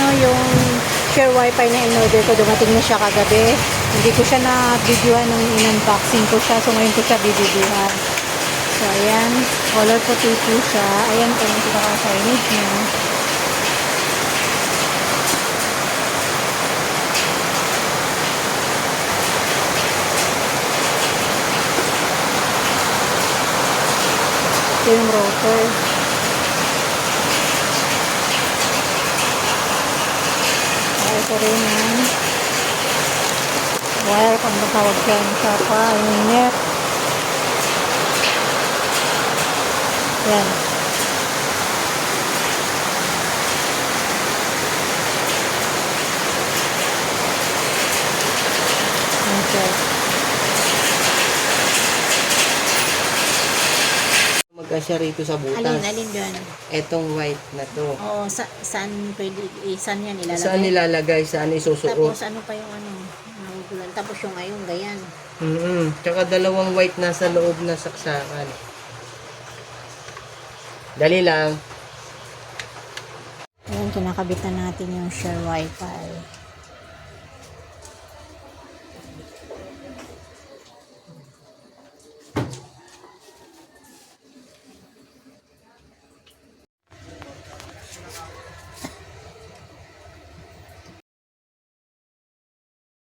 yung share wifi na in-order ko, dumating na siya kagabi. Hindi ko siya na-videohan nung in-unboxing ko siya. So, ngayon ko siya bibidyohan. So, ayan. Color puti po siya. Ayan po yung pinaka-signage niya. Ito yung router. Ito rin yan. Wire, kung matawag dyan sa pa, yung net. Yan. Okay. Magkasya rito sa butas. Alin dyan? Etong white na to. Oo, saan pwede, saan yan ilalagay? Saan nilalagay? Saan isusuot? Tapos ano pa yung nahugulan. Tapos yung ngayon, gayan. Tsaka dalawang white nasa loob na saksakan. Dali lang. Ayan, kinakabitan natin yung share wifi.